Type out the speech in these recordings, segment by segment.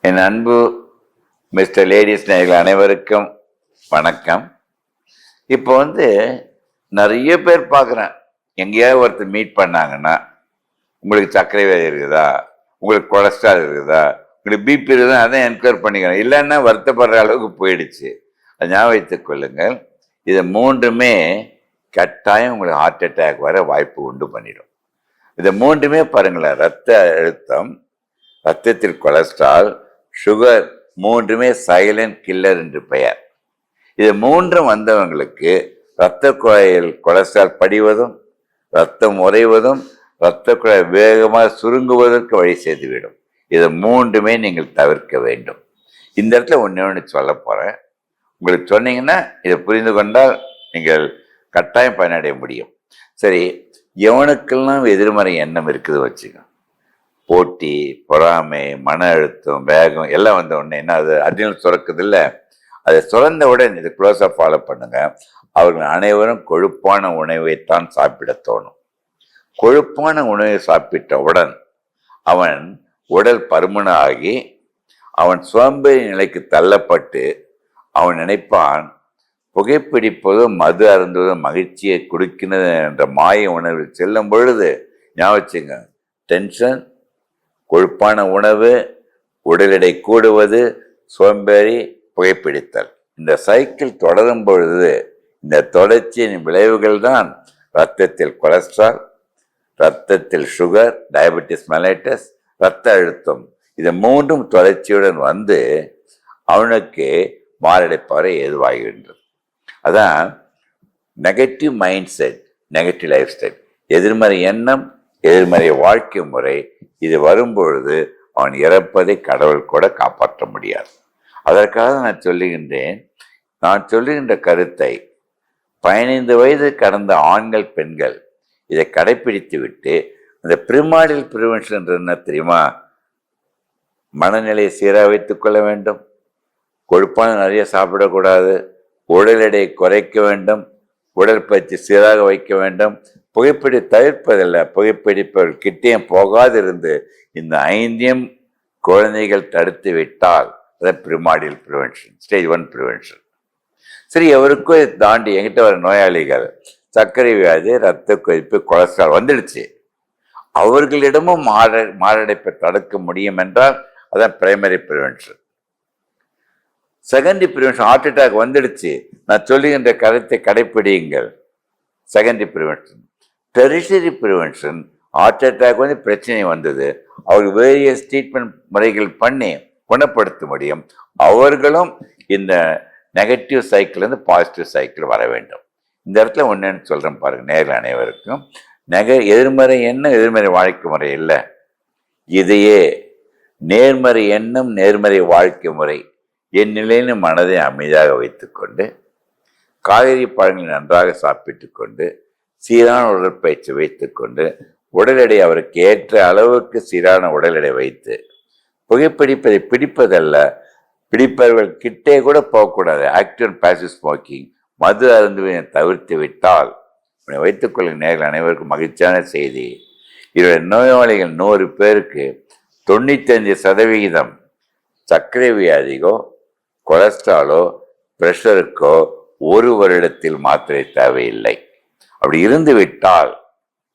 என் அன்பு mister ladies நேயர்கள் அனைவருக்கும் வணக்கம். இப்போ நிறைய பேர் பார்க்குறேன், எங்கேயாவது ஒருத்தர் மீட் பண்ணாங்கன்னா, உங்களுக்கு சர்க்கரை வியாதி இருக்குதா, உங்களுக்கு கொலஸ்ட்ரால் இருக்குதா, உங்களுக்கு பிபி இருக்குதா, அதான் என்கொயர் பண்ணிக்கிறேன். இல்லைன்னா வருத்தப்படுற அளவுக்கு போயிடுச்சு. அது ஞாபகம் வைத்துக் கொள்ளுங்கள். இது மூன்றுமே கட்டாயம் உங்களுக்கு ஹார்ட் அட்டாக் வர வாய்ப்பு உண்டு பண்ணிடும். இது மூன்றுமே பாருங்களேன், ரத்த அழுத்தம், ரத்தத்தில் கொலஸ்ட்ரால், சுகர், மூன்றுமே சைலண்ட் கில்லர் என்று பெயர். இது மூன்றும் வந்தவங்களுக்கு இரத்த குழாயில் கொலஸ்ட்ரால் படிவதும், ரத்தம் உறைவதும், இரத்த குழாய் வேகமாக சுருங்குவதற்கு வழி செய்துவிடும். இது மூன்றுமே நீங்கள் தவிர்க்க வேண்டும். இந்த இடத்துல ஒன்று சொல்ல போறேன். உங்களுக்கு சொன்னீங்கன்னா இதை புரிந்து கொண்டால் நீங்கள் கட்டாயம் பயனடைய முடியும். சரி, எவனுக்கெல்லாம் எதிர்மறை எண்ணம் இருக்குது வச்சுக்கோ, போட்டி, பொறாமை, மன அழுத்தம், வேகம் எல்லாம் வந்த உடனே என்ன, அது அட்ரினல் சுரக்குது இல்லை, அதை சுரந்த உடனே இது க்ளோஸாக ஃபாலோ பண்ணுங்க. அவர்கள் அனைவரும் கொழுப்பான உணவைத்தான் சாப்பிட தோணும். கொழுப்பான உணவை சாப்பிட்டவுடன் அவன் உடல் பருமனாகி அவன் சோம்பேறி நிலைக்கு தள்ளப்பட்டு அவன் நினைப்பான், புகைப்பிடிப்பதும் மது அருந்துவதும் மகிழ்ச்சியை கொடுக்கிறது என்ற மாய உணர்வில் செல்லும் பொழுது ஞாபகம், டென்ஷன், கொழுப்பான உணவு, உடல் எடை கூடுவது, சோம்பேறி, புகைப்பிடித்தல், இந்த சைக்கிள் தொடரும் பொழுது இந்த தொடர்ச்சியின் விளைவுகள் தான் இரத்தத்தில் கொலஸ்ட்ரால், இரத்தத்தில் சுகர், டயபெட்டிஸ் மெலைட்டஸ், இரத்த அழுத்தம், இது மூன்றும் தொடர்ச்சியுடன் வந்து அவனுக்கு மாரடைப்பார ஏதுவாகின்றது. அதான் negative mind set, negative life style, எதிர்மறை எண்ணம், எதிர்மறை வாழ்க்கை முறை, இது வரும்பொழுது அவன் இறப்பதை கடவுள் கூட காப்பாற்ற முடியாது. அதற்காக நான் சொல்லுகின்றேன், நான் சொல்லுகின்ற கருத்தை 15 வயது கடந்த ஆண்கள், பெண்கள் இதை கடைபிடித்து விட்டு, இந்த ப்ரிமாடியல் ப்ரிவென்ஷன் என்ன தெரியுமா? மனநிலையை சீராக வைத்துக் கொள்ள வேண்டும், கொழுப்பான நிறைய சாப்பிடக்கூடாது, உடல் எடையை குறைக்க வேண்டும், உடற்பயிற்சி சீராக வைக்க வேண்டும், புகைப்பிடி தவிர்ப்பதில்லை, புகைப்பிடிப்பவர்கள் கிட்டேயும் போகாதிருந்து இந்த 5 குழந்தைகள் தடுத்து விட்டால் ப்ரிமாடியல் ப்ரிவென்ஷன், ஸ்டேஜ் 1 ப்ரிவென்ஷன். சரி, எவருக்கும் இதை தாண்டி என்கிட்ட வர நோயாளிகள் சர்க்கரை வியாதி, ரத்த கொதிப்பு, கொலஸ்ட்ரால் வந்துடுச்சு, அவர்களிடமும் மாரடைப்பை தடுக்க முடியும் என்றால் அதான் primary prevention. Secondary prevention, heart attack வந்துடுச்சு, நான் சொல்லுகின்ற கருத்தை கடைப்பிடியுங்கள், secondary prevention. Tertiary prevention, heart attack பிரச்சனை வந்தது, அவர்கள் வேரியஸ் ட்ரீட்மெண்ட் முறைகள் பண்ணி குணப்படுத்த முடியும். அவர்களும் இந்த நெகட்டிவ் சைக்கிள் பாசிட்டிவ் சைக்கிள் வர வேண்டும். இந்த இடத்துல ஒன்றுன்னு சொல்கிறேன் பாருங்க, நேரில் அனைவருக்கும், எதிர்மறை எண்ணம் எதிர்மறை வாழ்க்கை முறை இல்லை, இதையே நேர்மறை எண்ணம் நேர்மறை வாழ்க்கை முறை, என் நிலையில மனதை அமைதியாக வைத்துக்கொண்டு, காய்கறி பழங்களை நன்றாக சாப்பிட்டு கொண்டு, சீரான உடற்பயிற்சி வைத்துக்கொண்டு, உடல் எடை அவருக்கு ஏற்ற அளவுக்கு சீரான உடல் எடை வைத்து, புகைப்பிடிப்பதை பிடிப்பதல்ல, பிடிப்பவர்கள் கிட்டே கூட போகக்கூடாது, ஆக்டிவ் அண்ட் பாசிவ் ஸ்மோக்கிங், மது அருந்துவதை தவிர்த்து விட்டால் வைத்துக்கொள்ளும் நேர்கள் அனைவருக்கும் மகிழ்ச்சியான செய்தி. இவருடைய நோயாளிகள் 100 பேருக்கு 95% சர்க்கரை வியாதிக்கோ, கொலஸ்ட்ராலோ, பிரஷருக்கோ 1 வருடத்தில் மாத்திரை தேவையில்லை. அப்படி இருந்து விட்டால்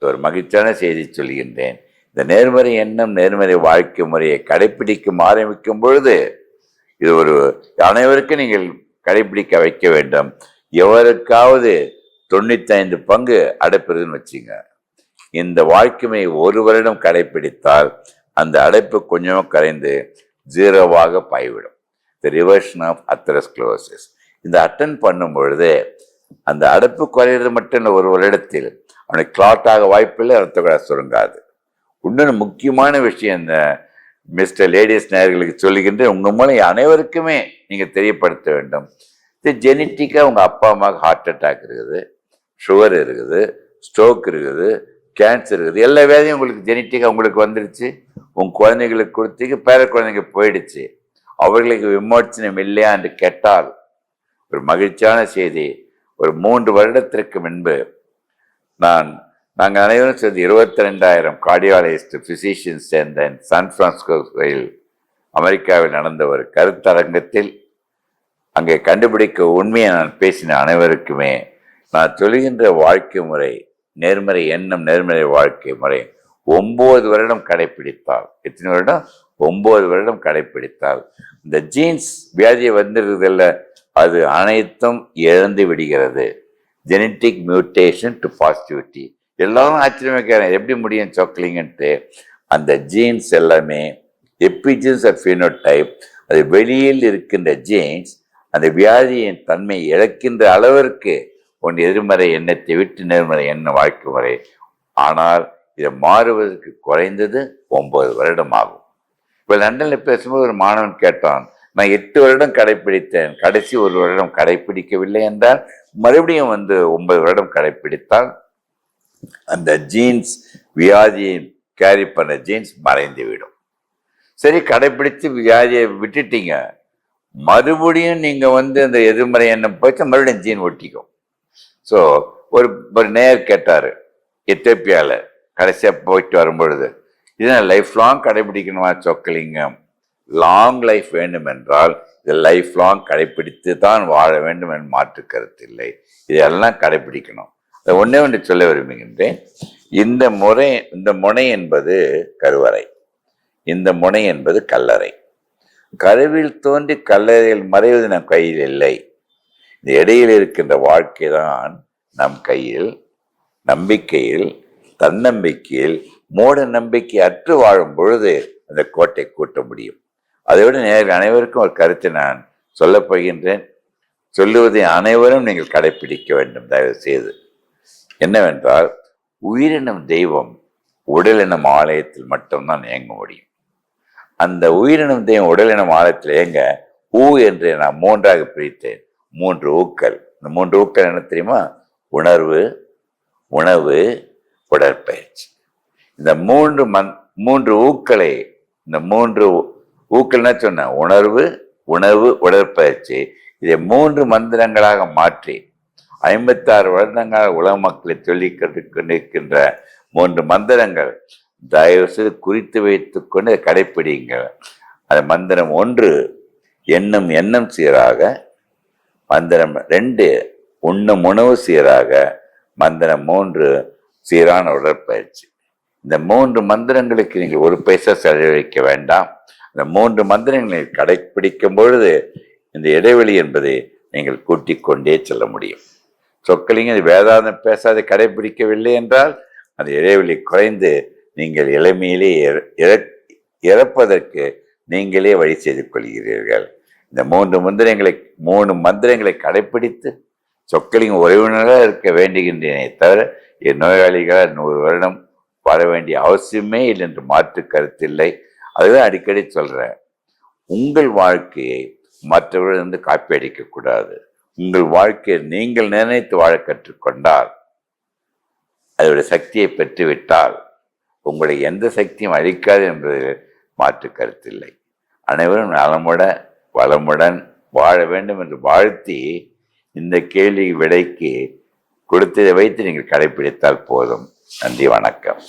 ஒரு மகிழ்ச்சியான செய்தி சொல்கின்றேன். இந்த நேர்மறை எண்ணம் நேர்மறை வாழ்க்கை முறையை கடைபிடிக்கும் ஆரம்பிக்கும் பொழுது இது ஒரு அனைவருக்கும் நீங்கள் கடைபிடிக்க வைக்க வேண்டும். எவருக்காவது 95 பங்கு அடைப்புறதுன்னு வச்சுங்க, இந்த வாழ்க்கை முறை 1 வருடம் கடைபிடித்தால் அந்த அடைப்பு கொஞ்சமாக கரைந்து 0வாக பாய்விடும். தி ரிவர்ஷன் ஆஃப் அத்தெரோஸ்க்ளரோசிஸ். இந்த அட்டன் பண்ணும் பொழுது அந்த அடைப்பு குறையிறது மட்டும் இல்லை, 1 வருடத்தில் அவனுக்கு கிளாட்டாக வாய்ப்பில்லை, ரத்த குழாய் சுருங்காது. இன்னொன்று முக்கியமான விஷயம் இந்த மிஸ்டர் லேடிஸ் நேயர்களுக்கு சொல்லுகின்ற, உங்கள் மூலம் அனைவருக்குமே நீங்கள் தெரியப்படுத்த வேண்டும். இது ஜெனட்டிக்காக உங்கள் அப்பா அம்மாவுக்கு ஹார்ட் அட்டாக் இருக்குது, சுகர் இருக்குது, ஸ்ட்ரோக் இருக்குது, கேன்சர் இருக்குது, எல்லா வியாதியும் உங்களுக்கு ஜெனட்டிக்காக உங்களுக்கு வந்துடுச்சு. உங்கள் குழந்தைங்களுக்கு கொடுத்தீங்க, பேர குழந்தைங்க போயிடுச்சு, அவர்களுக்கு விமோச்சனம் இல்லையா என்று கேட்டால் ஒரு மகிழ்ச்சியான செய்தி. ஒரு 3 வருடத்திற்கு முன்பு நாங்கள் அனைவரும் சேர்ந்து 22,000 கார்டியாலஜிஸ்ட் பிசிஷியன்ஸ் சேர்ந்த சான் பிரான்சிஸ்கோவில் அமெரிக்காவில் நடந்த ஒரு கருத்தரங்கத்தில் அங்கே கண்டுபிடிக்க உண்மையை நான் பேசின அனைவருக்குமே நான் சொல்கின்ற வாழ்க்கை முறை, நேர்மறை எண்ணம், நேர்மறை வாழ்க்கை முறை 9 வருடம் கடைபிடித்தால், எத்தனை வருடம்? 9 வருடம் கடைபிடித்தால் இந்த ஜீன்ஸ் வியாதியை வந்துடுறதில்ல, அது அனைத்தும் இழந்து விடுகிறது. Genetic mutation to positivity. எல்லாரும் ஆச்சரியமாக்கிறேன், எப்படி முடியும் சொக்கலிங்கன்ட்டு. அந்த ஜீன்ஸ் எல்லாமே எபிஜீன்ஸ் ஆஃப் பினோடைப், அது வெளியில் இருக்கின்ற ஜீன்ஸ் அந்த வியாதியின் தன்மை இழக்கின்ற அளவிற்கு ஒன்று எதிர்மறை எண்ணத்தை விட்டு நேர்மறை எண்ண வாழ்க்கை முறை. ஆனால் இதை மாறுவதற்கு குறைந்தது 9 வருடம் ஆகும். இப்போ லண்டனில் பேசும்போது ஒரு மாணவன் கேட்டான், நான் 8 வருடம் கடைப்பிடித்தேன், கடைசி 1 வருடம் கடைப்பிடிக்கவில்லை என்றால் மறுபடியும் 9 வருடம் கடைப்பிடித்தால் அந்த ஜீன்ஸ், வியாதியை கேரி பண்ண ஜீன்ஸ் மறைந்து விடும். சரி, கடைப்பிடித்து வியாதியை விட்டுட்டீங்க, மறுபடியும் நீங்க அந்த எதிர்மறை எண்ணம் போயிட்டு மறுபடியும் ஜீன் ஒட்டிக்கும். ஸோ ஒரு நேயர் கேட்டாரு, எத்தியோப்பியாவில் கடைசியாக போயிட்டு வரும்பொழுது, இதனால் லைஃப் லாங் கடைபிடிக்கணுமா சொக்கலிங்கம்? லாங் லைஃப் வேண்டும் என்றால் இது லைஃப் லாங் கடைபிடித்து தான் வாழ வேண்டும் என்று மாற்று கருத்தில்லை. இதெல்லாம் கடைபிடிக்கணும். அதை ஒன்று சொல்ல விரும்புகின்றேன். இந்த முனை என்பது கருவறை, இந்த முனை என்பது கல்லறை. கருவில் தோன்றி கல்லறையில் மறைவது நம் கையில் இல்லை. இந்த இடையில் இருக்கின்ற வாழ்க்கை தான் நம் கையில். நம்பிக்கையில், தன்னம்பிக்கையில், மூட நம்பிக்கை அற்று வாழும் பொழுது அந்த கோட்டை கூட்ட முடியும். அதைவிட நேரில் அனைவருக்கும் ஒரு கருத்தை நான் சொல்லப் போகின்றேன். சொல்லுவதை அனைவரும் நீங்கள் கடைபிடிக்க வேண்டும் தயவு செய்து. என்னவென்றால், உயிரினம் தெய்வம் உடலினம் ஆலயத்தில் மட்டும்தான் இயங்க முடியும். அந்த உயிரினம் தெய்வம் உடலினம் ஆலயத்தில் இயங்க ஊ என்று நான் 3ஆக பிரித்தேன். 3 ஊக்கள். இந்த 3 ஊக்கள் என்ன தெரியுமா? உணர்வு, உணவு, உடற்பயிற்சி. இந்த 3 ஊக்களை, இந்த 3 ஊக்கள்னா சொன்ன உணர்வு, உணவு, உடற்பயிற்சி, இதை 3 மந்திரங்களாக மாற்றி 56 வருடங்களாக உலக மக்களை சொல்லிக் கொண்டிருக்கின்ற 3 மந்திரங்கள் தயவு செய்து குறித்து வைத்துக் கொண்டு கடைப்பிடிங்கள். அது மந்திரம் 1 எண்ணம் சீராக, மந்திரம் 2 உண்ணும் உணவு சீராக, மந்திரம் 3 சீரான உடற்பயிற்சி. இந்த 3 மந்திரங்களுக்கு நீங்கள் 1 பைசா செலவழிக்க வேண்டாம். இந்த 3 மந்திரங்களை கடைப்பிடிக்கும் பொழுது இந்த இடைவெளி என்பதை நீங்கள் கூட்டிக் கொண்டே செல்ல முடியும். சொக்கலிங்க வேதாந்தம் பேசாத கடைபிடிக்கவில்லை என்றால் அந்த இடைவெளி குறைந்து நீங்கள் இளமையிலே இறப்பதற்கு நீங்களே வழி செய்து கொள்கிறீர்கள். இந்த 3 மந்திரங்களை கடைப்பிடித்து சொக்கலிங்க உறவினராக இருக்க வேண்டுகின்றேனே தவிர என் நோயாளிகளாக 100 வருடம் வர வேண்டிய அவசியமே இல்லை என்று மாற்று கருத்தில்லை. அதுதான் அடிக்கடி சொல்றேன். உங்கள் வாழ்க்கையை மற்றவர்கள் காப்பி அடிக்கக்கூடாது. உங்கள் வாழ்க்கையை நீங்கள் நிர்ணயித்து வாழ கற்றுக்கொண்டால், அதோடைய சக்தியை பெற்றுவிட்டால் உங்களை எந்த சக்தியும் அழிக்காது என்பதில் மாற்று கருத்தில்லை. அனைவரும் வளமுடன் வாழ வேண்டும் என்று வாழ்த்தி இந்த கேள்வி விடைக்கு கொடுத்ததை வைத்து நீங்கள் கடைபிடித்தால் போதும். நன்றி, வணக்கம்.